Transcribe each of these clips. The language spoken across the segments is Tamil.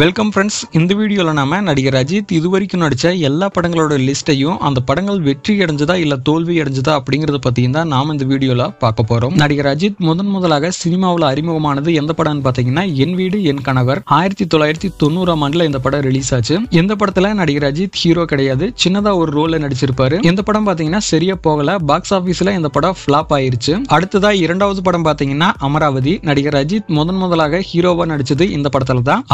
Welcome friends. இந்த வீடியோவில் நாம நடிகர் அஜித் இதுவரைக்கும் நடித்த எல்லா படங்களோட லிஸ்ட்டையும் அந்த படங்கள் வெற்றி அடைஞ்சதா இல்லை தோல்வி அடைஞ்சதா அப்படிங்கிறத பற்றியும் தான் நாம் இந்த வீடியோவில் பார்க்க போகிறோம். நடிகர் அஜித் முதலாக சினிமாவில் அறிமுகமானது எந்த படம்னு பார்த்தீங்கன்னா என் வீடு என் கணவர் 1990ஆம் ஆண்டில் இந்த படம் ரிலீஸ் ஆச்சு. இந்த படத்தில் நடிகர் அஜித் ஹீரோ கிடையாது, சின்னதாக ஒரு ரோலில் நடிச்சிருப்பாரு. இந்த படம் பார்த்தீங்கன்னா சரியா போகல, பாக்ஸ் ஆஃபீஸில் இந்த படம் ஃப்ளாப் ஆயிருச்சு. அடுத்ததா இரண்டாவது படம் பார்த்தீங்கன்னா அமராவதி. நடிகர் அஜித் முதலாக ஹீரோவா நடிச்சது இந்த படத்துல தான்.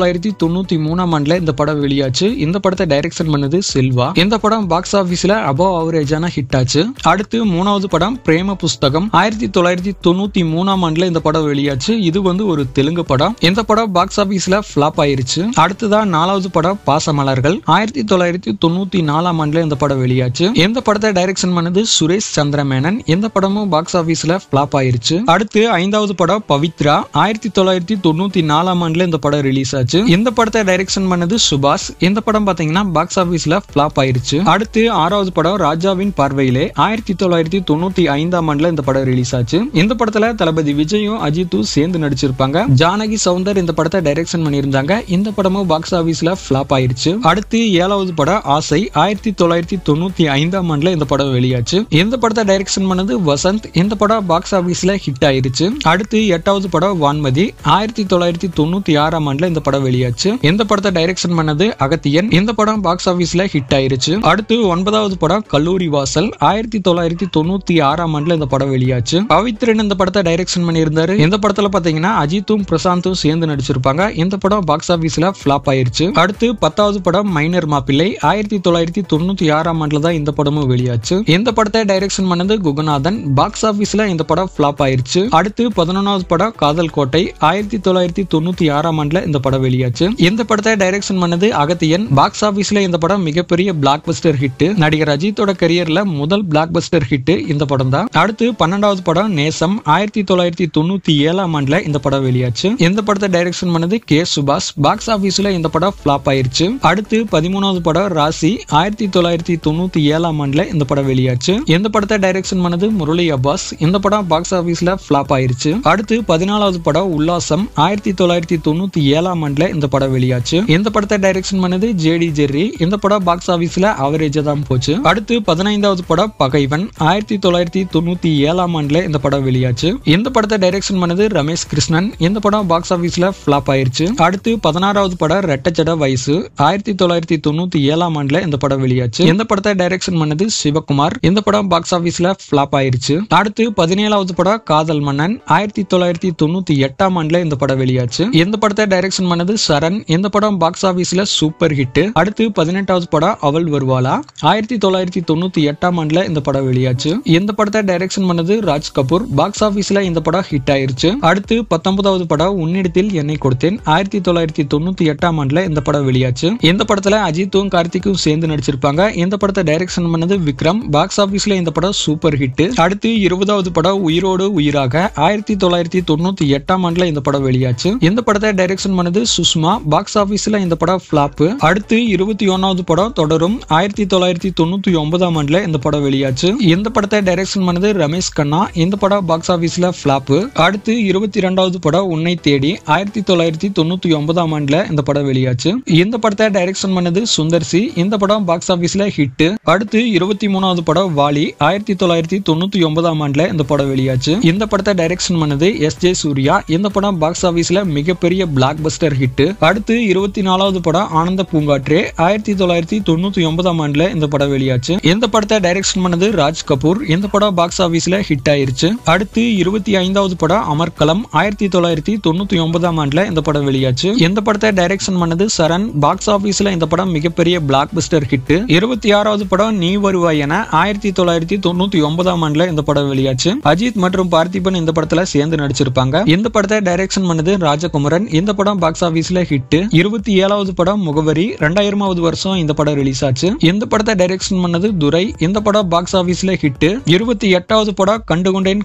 1993ஆம் ஆண்டுல இந்த படம் வெளியாச்சு. இந்த படத்தை டைரக்ஷன் பண்ணது செல்வா. இந்த படம் பாக்ஸ் ஆபீஸ்ல அபவ் அவரேஜான ஹிட் ஆச்சு. அடுத்து மூணாவது படம் பிரேம புஸ்தகம் 1993ஆம் ஆண்டுல இந்த படம் வெளியாச்சு. இது ஒரு தெலுங்கு படம். இந்த படம் பாக்ஸ் ஆபீஸ்ல ஃபிளாப் ஆயிருச்சு. அடுத்ததான் நாலாவது படம் பாசமலர்கள் 1994ஆம் ஆண்டுல இந்த படம் வெளியாச்சு. இந்த படத்தை டைரக்ஷன் பண்ணது சுரேஷ் சந்திரமேனன். இந்த படமும் பாக்ஸ் ஆபீஸ்ல ஃபிளாப் ஆயிருச்சு. அடுத்து ஐந்தாவது படம் பவித்ரா 1994ஆம் ஆண்டுல இந்த படம் ரிலீஸ் ஆச்சு. இந்த படத்தை டைரக்ஷன் பண்ணது சுபாஷ். இந்த படம் பாத்தீங்கன்னா பாக்ஸ் ஆபீஸ்ல ஃபிளாப் ஆயிருச்சு. அடுத்து ஆறாவது படம் ராஜாவின் பார்வையிலே 1995ஆம் ஆண்டுல இந்த படம் ரிலீஸ் ஆச்சு. இந்த படத்துல தளபதி விஜயும் அஜித்தும் சேர்ந்து நடிச்சிருப்பாங்க. ஜானகி சவுந்தர் இந்த படத்தை டைரக்ஷன் பண்ணியிருந்தாங்க. இந்த படமும் பாக்ஸ் ஆபீஸ்ல ஃபிளாப் ஆயிருச்சு. அடுத்து ஏழாவது படம் ஆசை 1995ஆம் ஆண்டுல இந்த படம் வெளியாச்சு. இந்த படத்தை டைரக்ஷன் பண்ணது வசந்த். இந்த படம் பாக்ஸ் ஆபீஸ்ல ஹிட் ஆயிருச்சு. அடுத்து எட்டாவது படம் வான்மதி 1996ஆம் ஆண்டுல இந்த படம் வெளியாச்சு. இந்த படத்தை டைரக்ஷன் பண்ணது அகத்தியன். இந்த படம் பாக்ஸ் ஆபீஸ்ல ஹிட் ஆயிருச்சு. அடுத்து ஒன்பதாவது படம் கல்லூரி வாசல் 1996ஆம் ஆண்டுல இந்த படம் வெளியாச்சு. பவித்ரன் இந்த படத்தை டைரக்ஷன் பண்ணியிருந்தாரு. இந்த படத்துல பாத்தீங்கன்னா அஜித்தும் பிரசாந்தும் சேர்ந்து நடிச்சிருப்பாங்க. இந்த படம் பாக்ஸ் ஆபீஸ்ல ஃபிளாப் ஆயிருச்சு. அடுத்து பத்தாவது படம் மைனர் மாப்பிள்ளை 1996ஆம் ஆண்டுல தான் இந்த படமும் வெளியாச்சு. இந்த படத்தை டைரக்ஷன் பண்ணது குகநாதன். பாக்ஸ் ஆபீஸ்ல இந்த படம் ஃபிளாப் ஆயிருச்சு. அடுத்து 11வது படம் காதல் கோட்டை 1996ஆம் ஆண்டுல இந்த படம் வெளியாச்சு. இந்த படத்தை டைரக்ஷன் பண்ணது அகத்தியன். பாக்ஸ் ஆபீஸ்ல இந்த படம் மிகப்பெரிய பிளாக் பஸ்டர் ஹிட். நடிகர் அஜித்தோட கரியர்ல முதல் பிளாக் பஸ்டர் ஹிட் இந்த படம் தான். அடுத்து 12வது படம் நேசம் 1997ஆம் ஆண்டுல இந்த படம் வெளியாச்சு. இந்த படத்தை டைரக்ஷன் பண்ணது கே சுபாஷ். பாக்ஸ் ஆபீஸ்ல இந்த படம் ஃபிளாப் ஆயிருச்சு. அடுத்து 13வது படம் ராசி 1997ஆம் ஆண்டுல இந்த படம் வெளியாச்சு. இந்த படத்தை டைரக்ஷன் பண்ணது முரளி அப்பாஸ். இந்த படம் பாக்ஸ் ஆபீஸ்ல ஃபிளாப் ஆயிருச்சு. அடுத்து 14வது படம் உல்லாசம் 1997ஆம் ஆண்டுல இந்த படம் வெளியாச்சு. இந்த படத்தை டைரக்ஷன் பண்ணது ஜேடி ஜெர்ரி. இந்த படம் பாக்ஸ் ஆபீஸ்ல அவரேஜா தான் போச்சு. அடுத்து 15வது படம் பகைவன் 1997ஆம் ஆண்டுல இந்த படம் வெளியாச்சு. இந்த படத்தை டைரக்ஷன் பண்ணது ரமேஷ் கிருஷ்ணன். இந்த படம் பாக்ஸ் ஆபீஸ்ல ஃபிளாப் ஆயிருச்சு. அடுத்து 16வது படம் ரெட்டச்சட வயசு 1997ஆம் ஆண்டுல இந்த படம் வெளியாச்சு. இந்த படத்தை டைரக்ஷன் பண்ணது சிவகுமார். இந்த படம் பாக்ஸ் ஆபீஸ்ல ஃபிளாப் ஆயிருச்சு. அடுத்து 17வது படம் காதல் மன்னன் 1998ஆம் ஆண்டுல இந்த படம் வெளியாச்சு. இந்த படத்தை டைரக்ஷன் பண்ணது சரண். இந்த படம் பாக்ஸ் ஆபீஸ்ல சூப்பர் ஹிட். அடுத்து 18வது படம் அவள் வருவாளா 1998ஆம் ஆண்டுல இந்த படம் வெளியாச்சு. இந்த படத்தை டைரக்ஷன் பண்ணது ராஜ் கபூர். பாக்ஸ் ஆபீஸ்ல இந்த படம் ஹிட் ஆயிருச்சு. அடுத்து 19வது படம் உன்னிடத்தில் என்னை கொடுத்தேன் 1998ஆம் ஆண்டுல இந்த படம் வெளியாச்சு. இந்த படத்துல அஜித்தும் கார்த்திக்கும் சேர்ந்து நடிச்சிருப்பாங்க. இந்த படத்தை டைரக்ஷன் பண்ணது விக்ரம். பாக்ஸ் ஆபீஸ்ல இந்த படம் சூப்பர் ஹிட். அடுத்து 20வது படம் உயிரோடு உயிராக 1998ஆம் ஆண்டுல இந்த படம் வெளியாச்சு. இந்த படத்தை டைரக்ஷன் பண்ணது சுஷ்மா. பாக்ஸ் ஆபீஸ்ல இந்த படம் ஃபிளாப். அடுத்து 21வது படம் தொடரும் 1999ஆம் ஆண்டுல இந்த படம் வெளியாச்சு. இந்த படத்தை டைரக்ஷன் பண்ணது ரமேஷ் கண்ணா. இந்த படம் பாக்ஸ் ஆபீஸ்ல ஃபிளாப். அடுத்து 22வது படம் உன்னை தேடி 1999ஆம் ஆண்டுல இந்த படம் வெளியாச்சு. இந்த படத்தை டைரக்ஷன் பண்ணது சுந்தர் சி. இந்த படம் பாக்ஸ் ஆபீஸ்ல ஹிட். அடுத்து 23வது படம் வாலி 1999ஆம் ஆண்டுல இந்த படம் வெளியாச்சு. இந்த படத்தை டைரக்ஷன் பண்ணது எஸ்.ஜே. சூர்யா. இந்த படம் பாக்ஸ் ஆபீஸ்ல மிகப்பெரிய பிளாக் பஸ்டர் ஹிட். அடுத்து 24வது படம் ஆனந்த பூங்காற்றே 1999ஆம் ஆண்டுல இந்த படம் வெளியாச்சு. இந்த படத்தை டைரக்ஷன் பண்ணது ராஜ் கபூர். இந்த படம் பாக்ஸ் ஆபீஸ்ல ஹிட் ஆயிருச்சு. அடுத்து 25வது படம் அமர்கலம் 1999ஆம் ஆண்டுல இந்த படம் வெளியாச்சு. இந்த படத்தை டைரக்ஷன் பண்ணது சரண். பாக்ஸ் ஆபீஸ்ல இந்த படம் மிகப்பெரிய பிளாக் பஸ்டர் ஹிட். 26வது படம் நீ வருவாய் என 1999ஆம் ஆண்டுல இந்த படம் வெளியாச்சு. அஜித் மற்றும் பார்த்திபன் இந்த படத்துல சேர்ந்து நடிச்சிருப்பாங்க. இந்த படத்தை டைரக்ஷன் பண்ணது ராஜகுமரன். இந்த படம் பாக்ஸ் ஆபீஸ்ல ஹிட். 27வது படம் முகவரி 2000வது வருஷம் இந்த படம் ரிலீஸ் ஆச்சு. இந்த படத்தை டைரக்ஷன் பண்ணது துரை. இந்த படம் பாக்ஸ் ஆபீஸ்ல ஹிட். 28வது படம் கண்டுகொண்டேன்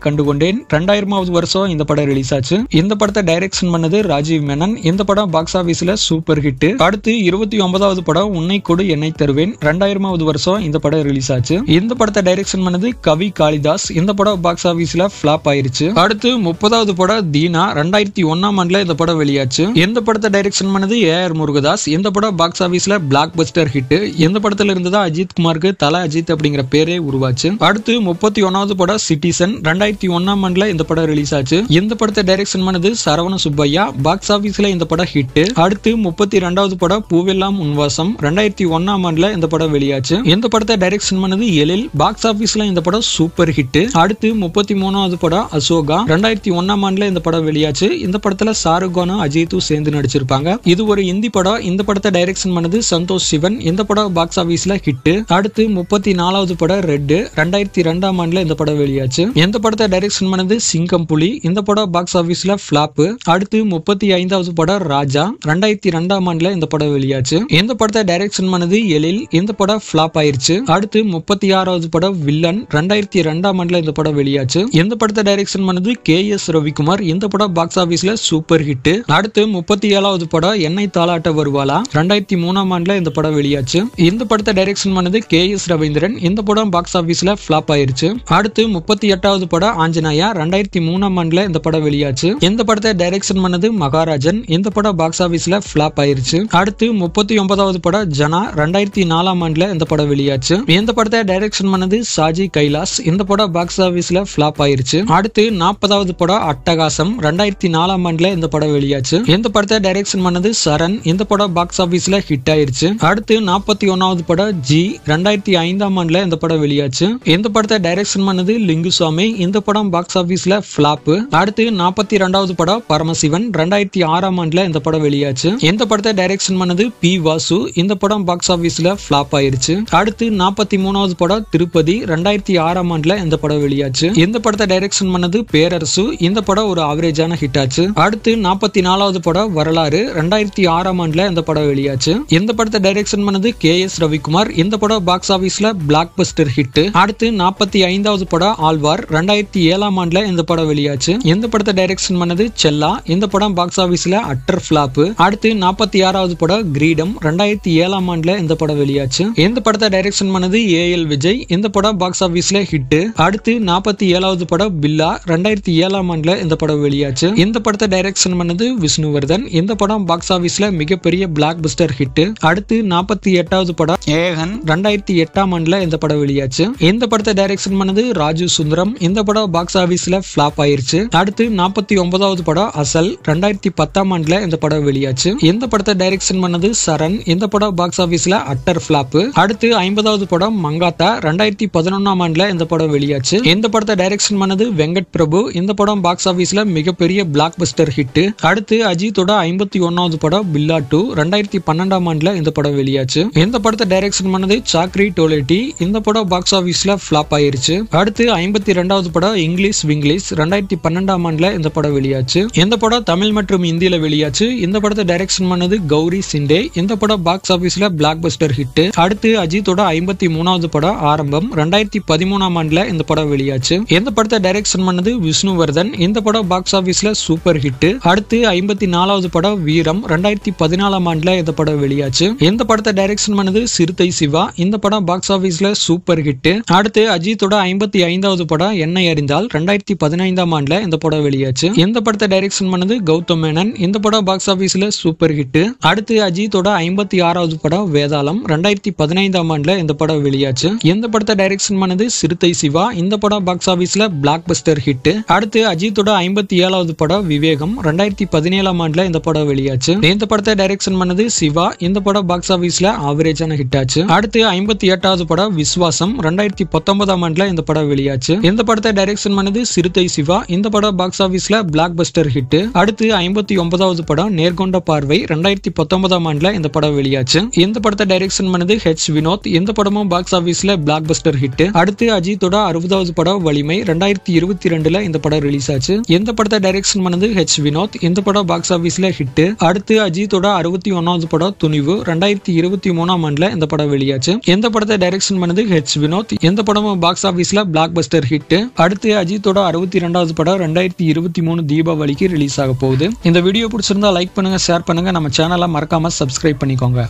2000வது வருஷம் இந்த படம் ரிலீஸ் ஆச்சு. இந்த படத்தை டைரக்ஷன் பண்ணது ராஜீவ் மேனன். இந்த படம் பாக்ஸ் ஆபீஸ்ல சூப்பர் ஹிட். அடுத்து 29வது படம் உன்னை கொடு என்னை தருவேன் 2000வது வருஷம் இந்த படம் ரிலீஸ் ஆச்சு. இந்த படத்தை டைரக்ஷன் பண்ணது கவி காளிதாஸ். இந்த படம் பாக்ஸ் ஆபீஸ்ல ஃபிளாப் ஆயிருச்சு. அடுத்து 30வது படம் தீனா 2001ஆம் ஆண்டுல இந்த படம் வெளியாச்சு. இந்த படத்தை படத்தை டைரக்ஷன் பண்ணது ஏஆர் முருகதாஸ். இந்த படம் பாக்ஸ் ஆபீஸ்ல பிளாக் பஸ்டர் ஹிட். இந்த படத்துல இருந்து தான் அஜித் குமாருக்கு தல அஜித் அப்படிங்கிற பேரே உருவாச்சு. அடுத்து 31வது படம் சிட்டிசன் 2001ஆம் ஆண்டுல இந்த படம் ரிலீஸ் ஆச்சு. இந்த படத்தை டைரக்ஷன் பண்ணது சரவண சுப்பையா. பாக்ஸ் ஆபீஸ்ல இந்த படம் ஹிட். அடுத்து 32வது படம் பூவெல்லாம் உன்வாசம் 2001ஆம் ஆண்டுல இந்த படம் வெளியாச்சு. இந்த படத்தை டைரக்ஷன் பண்ணது எழில். பாக்ஸ் ஆபீஸ்ல இந்த படம் சூப்பர் ஹிட். அடுத்து 33வது படம் அசோகா 2001ஆம் ஆண்டுல இந்த படம் வெளியாச்சு. இந்த படத்துல ஷாருக் கானும் அஜித்தும் சேர்ந்து நடிச்சிருப்பாங்க. இது ஒரு இந்தி படம். இந்த படத்தை டைரக்ஷன் பண்ணது சந்தோஷ் சிவன். இந்த படம் பாக்ஸ் ஆபீஸ்ல ஹிட். அடுத்து 34வது படம் ரெட் 2002ஆம் ஆண்டுல இந்த படம் வெளியாச்சு. இந்த படத்தை டைரக்ஷன் பண்ணது சிங்கம் புலி. இந்த படம் பாக்ஸ் ஆபீஸ்ல ஃபிளாப். அடுத்து 35வது படம் ராஜா 2002ஆம் ஆண்டுல இந்த படம் வெளியாச்சு. இந்த படத்தை டைரக்ஷன் பண்ணது எழில். இந்த படம் ஃபிளாப் ஆயிருச்சு. அடுத்து 36வது படம் வில்லன் 2002ஆம் ஆண்டுல இந்த படம் வெளியாச்சு. இந்த படத்தை டைரக்ஷன் பண்ணது KS ரவிக்குமார். இந்த படம் பாக்ஸ் ஆபீஸ்ல சூப்பர் ஹிட். அடுத்து 37வது படம் என்னை தாளாட்ட வருவாளா 2003ஆம் ஆண்டுல இந்த படம் வெளியாச்சு. இந்த படத்தை டைரக்ஷன் பண்ணது KS ரவீந்திரன். இந்த படம் பாக்ஸ் ஆபீஸ்ல ஃபிளாப் ஆயிருச்சு. அடுத்து 38வது படம் ஆஞ்சநாயா 2003ஆம் ஆண்டுல இந்த படம் வெளியாச்சு. இந்த படத்தை டைரக்ஷன் பண்ணது மகாராஜன். இந்த படம் பாக்ஸ் ஆபீஸ்ல ஃபிளாப் ஆயிருச்சு. அடுத்து 39வது படம் ஜனா 2004ஆம் ஆண்டுல இந்த படம் வெளியாச்சு. இந்த படத்தை டைரக்ஷன் பண்ணது சாஜி கைலாஸ். இந்த படம் பாக்ஸ் ஆபீஸ்ல ஃபிளாப் ஆயிருச்சு. அடுத்து 40வது படம் அட்டகாசம் 2004ஆம் ஆண்டுல இந்த படம் வெளியாச்சு. இந்த படத்தை டைரக்ஷன் பண்ணது சரண். இந்த படம் பாக்ஸ் ஆபீஸ்ல ஹிட் ஆயிருச்சு. அடுத்து 41வது படம் ஜி 2005ஆம் ஆண்டுல இந்த படம் வெளியாச்சு. இந்த படத்தை டைரக்ஷன் பண்ணது லிங்குசாமி. இந்த படம் பாக்ஸ் ஆபீஸ்ல ஃபிளாப். அடுத்து 42வது படம் பரமசிவன் 2006ஆம் ஆண்டுல இந்த படம் வெளியாச்சு. இந்த படத்தை டைரக்ஷன் பண்ணது பி வாசு. இந்த படம் பாக்ஸ் ஆபீஸ்ல ஃபிளாப் ஆயிருச்சு. அடுத்து 43வது படம் திருப்பதி 2006ஆம் ஆண்டுல இந்த படம் வெளியாச்சு. இந்த படத்தை டைரக்ஷன் பண்ணது பேரரசு. இந்த படம் ஒரு ஆவரேஜான ஹிட் ஆச்சு. அடுத்து 44வது படம் வரலாறு 2006ஆம் ஆண்டுல இந்த படம் வெளியாச்சு. இந்த படத்தை டைரக்ஷன் பண்ணது KS ரவிக்குமார். இந்த படம் பாக்ஸ் ஆபீஸ்ல பிளாக் பஸ்டர் ஹிட். அடுத்து 45வது படம் ஆழ்வார் 2007ஆம் ஆண்டுல இந்த படம் வெளியாச்சு. இந்த படத்தை டைரக்ஷன் பண்ணது செல்லா. இந்த படம் பாக்ஸ் ஆபீஸ்ல அட்டர் ஃபிளாப். அடுத்து 46வது படம் கிரீடம் 2007ஆம் ஆண்டுல இந்த படம் வெளியாச்சு. இந்த படத்தை டைரக்ஷன் பண்ணது AL விஜய். இந்த படம் பாக்ஸ் ஆபீஸ்ல ஹிட். அடுத்து 47வது படம் பில்லா 2007ஆம் ஆண்டுல இந்த படம் வெளியாச்சு. இந்த படத்தை டைரக்ஷன் பண்ணது விஷ்ணுவர்தன். இந்த படம் பாக்ஸ் ஆபீஸ்ல மிகப்பெரிய பிளாக் பஸ்டர் ஹிட். அடுத்து 48வது படம் ஏகன் 2008ஆம் ஆண்டுல இந்த படம் வெளியாச்சு. இந்த படத்தை டைரக்ஷன் பண்ணது ராஜு சுந்தரம். இந்த படம் பாக்ஸ் ஆபீஸ்ல ஃபிளாப் ஆயிருச்சு. அடுத்து 49வது படம் அசல் 2010ஆம் ஆண்டுல இந்த படம் வெளியாச்சு. இந்த படத்தை டைரக்ஷன் பண்ணது சரண். இந்த படம் பாக்ஸ் ஆபீஸ்ல அட்டர் ஃபிளாப். அடுத்து 50வது படம் மங்காத்தா 2011ஆம் ஆண்டுல இந்த படம் வெளியாச்சு. இந்த படத்தை டைரக்ஷன் பண்ணது வெங்கட் பிரபு. இந்த படம் பாக்ஸ் ஆபீஸ்ல மிகப்பெரிய பிளாக் பஸ்டர் ஹிட். அடுத்து அஜித்தோட 51வது படம் பில்லா 2 2012ஆம் ஆண்டுல இந்த படம் வெளியாச்சு. இந்த படத்தை டைரக்ஷன் பண்ணது சாக்ரி டோலேட்டி. இந்த படம் பாக்ஸ் ஆபீஸ்ல ஃபிளாப் ஆயிருச்சு. அடுத்து 52வது படம் இங்கிலீஷ் விங்கிலீஷ் 2012ஆம் ஆண்டுல இந்த படம் வெளியாச்சு. இந்த படம் தமிழ் மற்றும் இந்தியில வெளியாச்சு. இந்த படத்தை டைரக்ஷன் பண்ணது கௌரி சிண்டே. இந்த படம் பாக்ஸ் ஆபீஸ்ல பிளாக் பஸ்டர் ஹிட். அடுத்து அஜித்தோட 53வது படம் ஆரம்பம் 2013ஆம் ஆண்டுல இந்த படம் வெளியாச்சு. இந்த படத்தை டைரக்ஷன் பண்ணது விஷ்ணுவர்தன். இந்த படம் பாக்ஸ் ஆபீஸ்ல சூப்பர் ஹிட். அடுத்து 54வது படம் வீரம் 2014ஆம் ஆண்டுல இந்த படம் வெளியாச்சு. இந்த படத்தை டைரக்ஷன் பண்ணது சிறுத்தை சிவா. இந்த படம் பாக்ஸ் ஆபீஸ்ல சூப்பர் ஹிட். அடுத்து அஜித்தோட 55வது படம் என்னை அறிந்தால் 2015ஆம் ஆண்டுல இந்த படம் வெளியாச்சு. இந்த படத்தை டைரக்ஷன் பண்ணது கௌதம் மேனன். இந்த படம் பாக்ஸ் ஆபீஸ்ல சூப்பர் ஹிட். அடுத்து அஜித்தோட 56வது படம் வேதாளம் 2015ஆம் ஆண்டுல இந்த படம் வெளியாச்சு. இந்த படத்தை டைரக்ஷன் பண்ணது சிறுத்தை சிவா. இந்த படம் பாக்ஸ் ஆபீஸ்ல பிளாக் பஸ்டர் ஹிட். அடுத்து அஜித்தோட 57வது படம் விவேகம் 2017ஆம் ஆண்டுல இந்த படம் வெளியாச்சு. இந்த படத்தை டைரக்ஷன் பண்ணது சிவா. இந்த படம் பாக்ஸ் ஆபீஸ்ல ஆவரேஜான ஹிட் ஆச்சு. அடுத்து 58வது படம் விஸ்வாசம் 2019ஆம் ஆண்டுல இந்த படம் வெளியாச்சு. இந்த படத்தை டைரக்ஷன் பண்ணது சிறுத்தை சிவா. இந்த படம் பாக்ஸ் ஆபீஸ்ல பிளாக் பஸ்டர் ஹிட். அடுத்து 59வது படம் நேர்கொண்ட பார்வை 2019ஆம் ஆண்டுல இந்த படம் வெளியாச்சு. இந்த படத்தை டைரக்ஷன் பண்ணது H வினோத். இந்த படமும் பாக்ஸ் ஆபீஸ்ல பிளாக் பஸ்டர் ஹிட். அடுத்து அஜித்தோட 60வது படம் வலிமை 2022ல இந்த படம் ரிலீஸ் ஆச்சு. இந்த படத்தை டைரக்ஷன் பண்ணது H வினோத். இந்த படம் பாக்ஸ் ஆபீஸ்ல ஹிட். அடுத்து அஜித்தோட 61வது படம் துணிவு 2023ஆம் ஆண்டுல இந்த படம் வெளியாச்சு. இந்த படத்தை டைரக்ஷன் பண்ணது H வினோத். இந்த படமும் பாக்ஸ் ஆபீஸ்ல பிளாக் பஸ்டர் ஹிட். அடுத்து அஜித்தோட 62வது படம் 2023 தீபாவளிக்கு ரிலீஸ் ஆக போகுது. இந்த வீடியோ பிடிச்சிருந்தா லைக் பண்ணுங்க, ஷேர் பண்ணுங்க, நம்ம சேனலை மறக்காம சப்ஸ்கிரைப் பண்ணிக்கோங்க.